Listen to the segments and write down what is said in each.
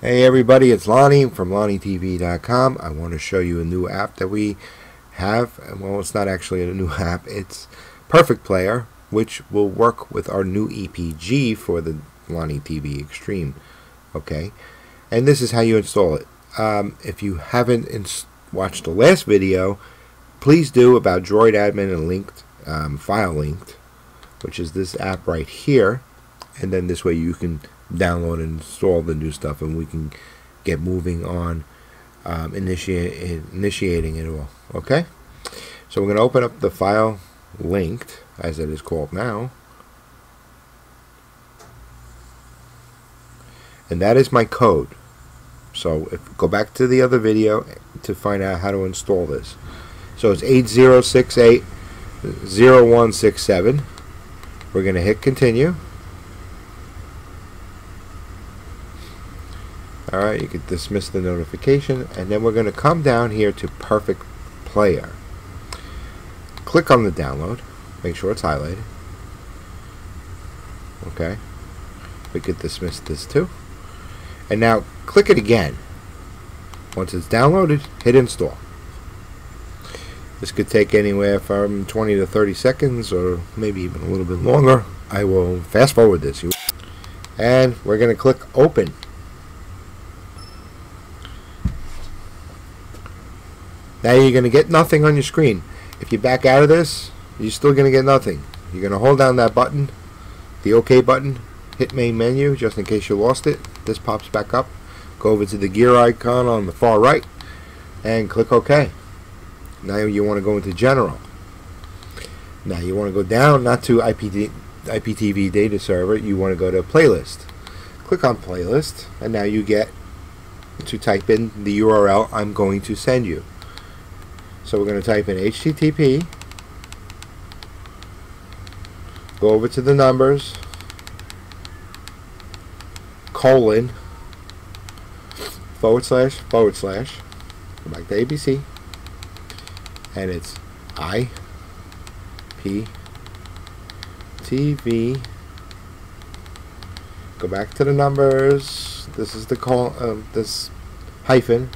Hey everybody, it's Lonnie from LonnyTV.com. I want to show you a new app that we have. Well, it's not actually a new app. It's PerfectPlayer, which will work with our new EPG for the LonnyTV Extreme. Okay, and this is how you install it. If you haven't watched the last video, please do, about Droid Admin and linked, file linked, which is this app right here. And then this way you can download and install the new stuff, and we can get moving on initiating it all. Okay, so we're going to open up the file linked, as it is called now, and that is my code. So go back to the other video to find out how to install this. So it's 80680167. We're going to hit continue. Alright, you can dismiss the notification, and then we're going to come down here to PerfectPlayer. Click on the download, make sure it's highlighted. Okay, we could dismiss this too. And now click it again. Once it's downloaded, hit install. This could take anywhere from 20 to 30 seconds, or maybe even a little bit longer. I will fast forward this. And we're going to click open. Now you're going to get nothing on your screen. If you back out of this, you're still going to get nothing. You're going to hold down that button, the OK button, hit main menu just in case you lost it. This pops back up. Go over to the gear icon on the far right and click OK. Now you want to go into general. Now you want to go down, not to IPTV data server, you want to go to playlist. Click on playlist, and now you get to type in the URL I'm going to send you. So we're going to type in HTTP, go over to the numbers, colon, / / go back to ABC, and it's IPTV, go back to the numbers, this is the this hyphen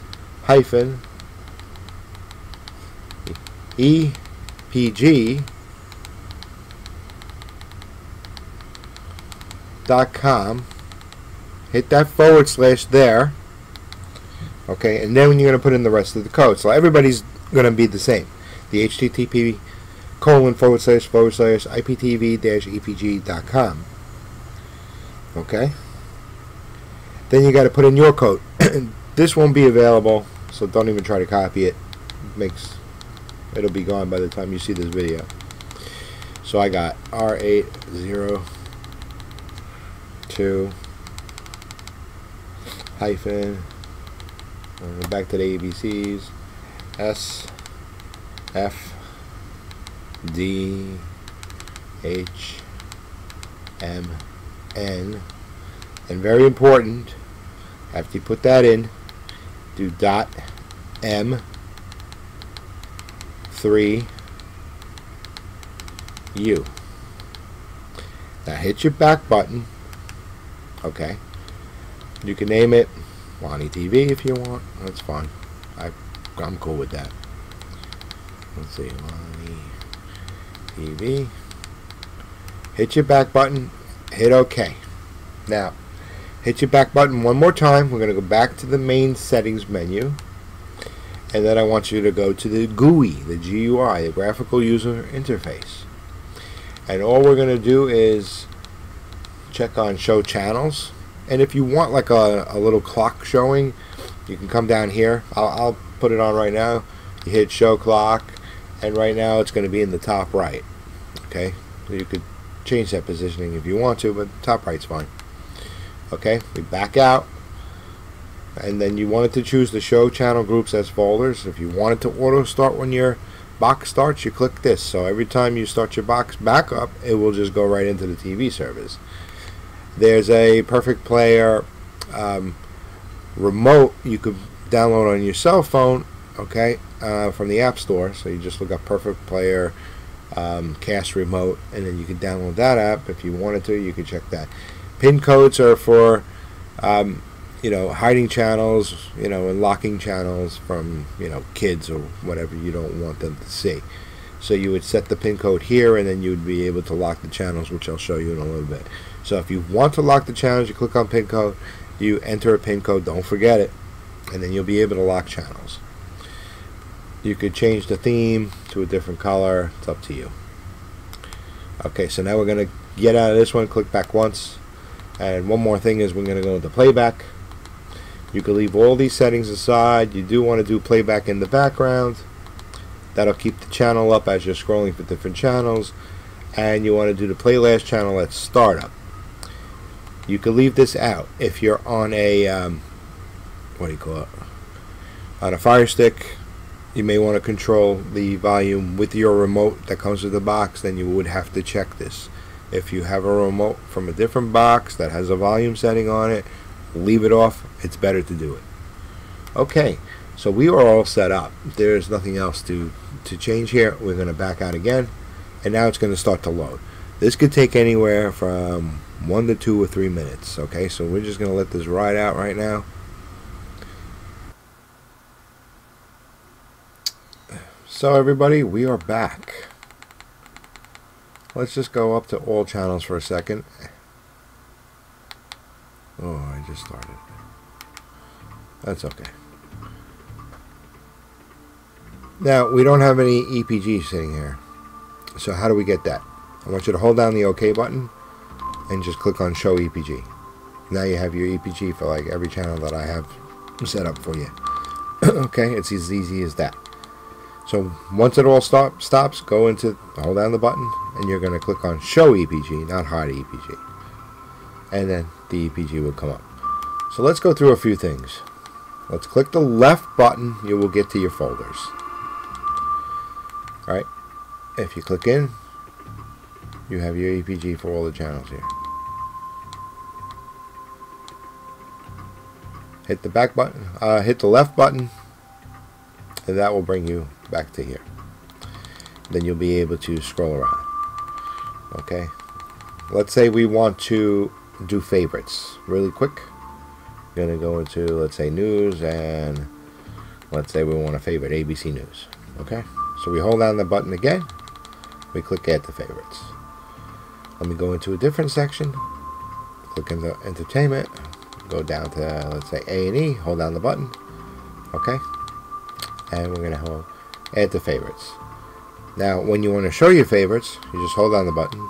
EPG.com, hit that / there. Okay, and then you're going to put in the rest of the code. So everybody's going to be the same. The HTTP : / IPTV-EPG.com. Okay, then you got to put in your code. This won't be available, so don't even try to copy it. It'll be gone by the time you see this video. So I got R802 hyphen, back to the ABCs, S F D H M N, and very important, after you put that in, do .m 3 U. Now hit your back button. Okay, you can name it LonnyTV if you want. That's fine. I'm cool with that. Let's see, LonnyTV. Hit your back button. Hit OK. Now hit your back button one more time. We're going to go back to the main settings menu. And then I want you to go to the GUI, the GUI, the graphical user interface. And all we're going to do is check on show channels. And if you want like a little clock showing, you can come down here. I'll put it on right now. You hit show clock, and right now it's going to be in the top right. Okay, so you could change that positioning if you want to, but top right's fine. Okay, we back out. And then you wanted to choose the show channel groups as folders. If you wanted to auto start when your box starts, you click this. So every time you start your box back up, it will just go right into the TV service. There's a PerfectPlayer remote you could download on your cell phone, okay, from the App Store. So you just look up PerfectPlayer cast remote, and then you can download that app. If you wanted to, you could check that. Pin codes are for hiding channels, and locking channels from, kids or whatever you don't want them to see. So you would set the pin code here, and then you would be able to lock the channels, which I'll show you in a little bit. So if you want to lock the channels, you click on pin code, you enter a pin code, don't forget it, and then you'll be able to lock channels. You could change the theme to a different color. It's up to you. Okay, so now we're going to get out of this one, click back once. And one more thing is we're going to go into playback. You can leave all these settings aside. You do want to do playback in the background. That'll keep the channel up as you're scrolling for different channels. And you want to do the play last channel at startup. You can leave this out if you're on a what do you call it? On a Fire Stick. You may want to control the volume with your remote that comes with the box. Then you would have to check this. If you have a remote from a different box that has a volume setting on it, leave it off. It's better to do it. Okay, so we are all set up. There's nothing else to change here. We're going to back out again, and now it's going to start to load. This could take anywhere from 1 to 2 or 3 minutes. Okay, so we're just going to let this ride out right now. So everybody, we are back. Let's just go up to all channels for a second. Oh, I just started. That's okay. Now, we don't have any EPG sitting here. So how do we get that? I want you to hold down the OK button and just click on Show EPG. Now you have your EPG for like every channel that I have set up for you. Okay, it's as easy as that. So once it all stops, go into, hold down the button, and you're going to click on Show EPG, not Hide EPG. And then the EPG will come up. So let's go through a few things. Let's click the left button, you will get to your folders. Alright, if you click in, you have your EPG for all the channels here. Hit the back button, hit the left button, and that will bring you back to here. Then you'll be able to scroll around. Okay, let's say we want to do favorites really quick. We're going to go into, let's say, news, and let's say we want to favorite ABC News. Okay, so we hold down the button again, we click add to favorites. Let me go into a different section, click into entertainment, go down to, let's say, A&E, hold down the button. Okay, and we're going to hold add to favorites. Now when you want to show your favorites, you just hold down the button.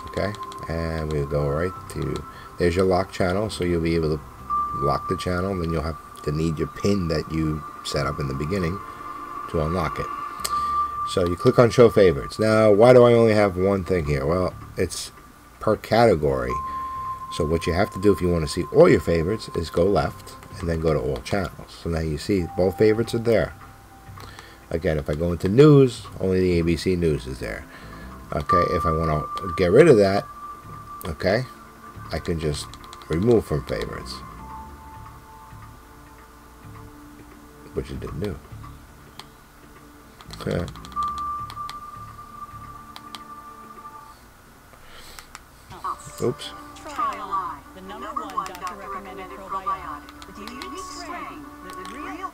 Okay, and we'll go right to, there's your lock channel, so you'll be able to lock the channel. Then you'll have to need your pin that you set up in the beginning to unlock it. So you click on Show Favorites. Now why do I only have one thing here? Well, it's per category. So what you have to do if you want to see all your favorites is go left and then go to all channels. So now you see both favorites are there. Again, if I go into news, only the ABC News is there. Okay, if I want to get rid of that, okay, I can just remove from favorites, which it didn't do. Okay. Oops. The #1 doctor recommended probiotic. The unique strain, the real.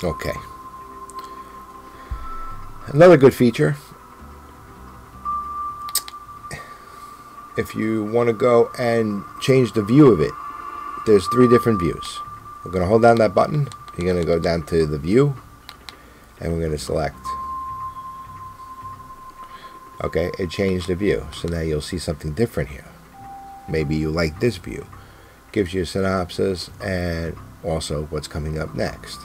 Okay. Another good feature, if you want to go and change the view of it, there's 3 different views. We're going to hold down that button. You're going to go down to the view, and we're going to select. Okay, it changed the view. So now you'll see something different here. Maybe you like this view. Gives you a synopsis and also what's coming up next.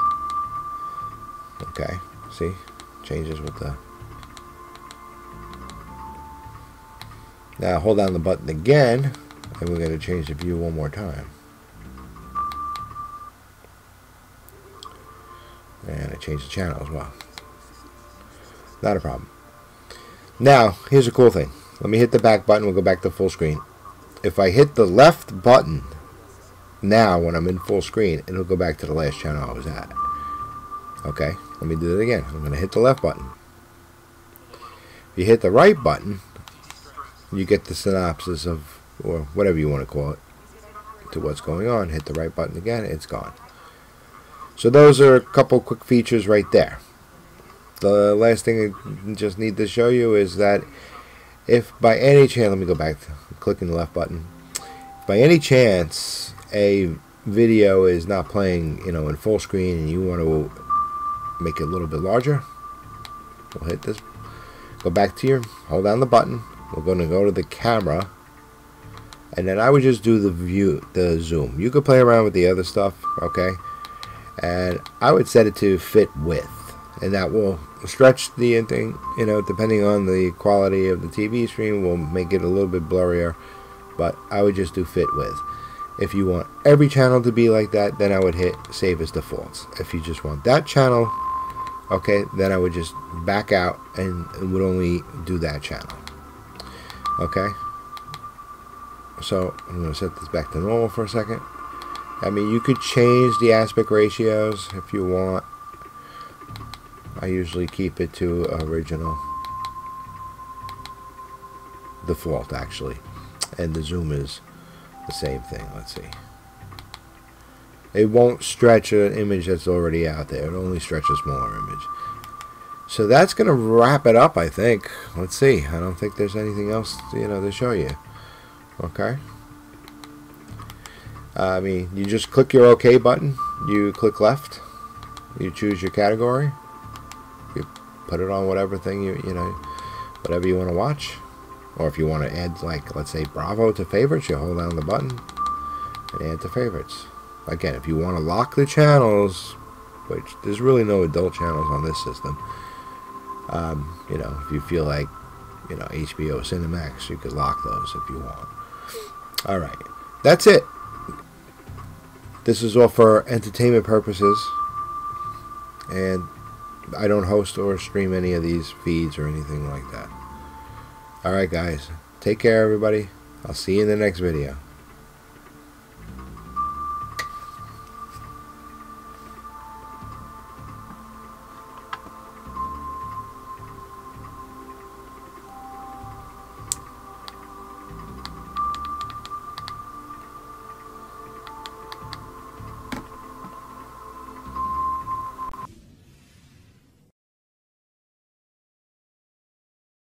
Okay, see? Changes with the... Now hold down the button again, and we're going to change the view one more time. And I changed the channel as well. Not a problem. Now, here's a cool thing. Let me hit the back button, we'll go back to full screen. If I hit the left button, now when I'm in full screen, it'll go back to the last channel I was at. Okay, let me do it again. I'm going to hit the left button. If you hit the right button, you get the synopsis of, or whatever you want to call it, to what's going on. Hit the right button again, it's gone. So those are a couple quick features right there. The last thing I just need to show you is that if by any chance, let me go back to clicking the left button. If by any chance a video is not playing, you know, in full screen, and you want to make it a little bit larger, we'll hit this. Go back to your, hold down the button. We're going to go to the camera, and then I would just do the zoom. You could play around with the other stuff, okay? And I would set it to fit width, and that will stretch the thing, you know, depending on the quality of the TV screen, will make it a little bit blurrier, but I would just do fit width. If you want every channel to be like that, then I would hit save as defaults. If you just want that channel, okay, then I would just back out and it would only do that channel. Okay, so I'm going to set this back to normal for a second. I mean, you could change the aspect ratios if you want. I usually keep it to original default, actually, and the zoom is the same thing. Let's see. It won't stretch an image that's already out there. It only stretches a smaller image. So that's going to wrap it up, I think. Let's see. I don't think there's anything else, you know, to show you. Okay. I mean, you just click your OK button. You click left. You choose your category. You put it on whatever thing you know, whatever you want to watch. Or if you want to add, like, let's say Bravo to favorites, you hold down the button and add to favorites. Again, if you want to lock the channels, which there's really no adult channels on this system, you know, if you feel like, you know, HBO, Cinemax, you could lock those if you want. Alright, that's it. This is all for entertainment purposes, and I don't host or stream any of these feeds or anything like that. Alright guys, take care everybody. I'll see you in the next video.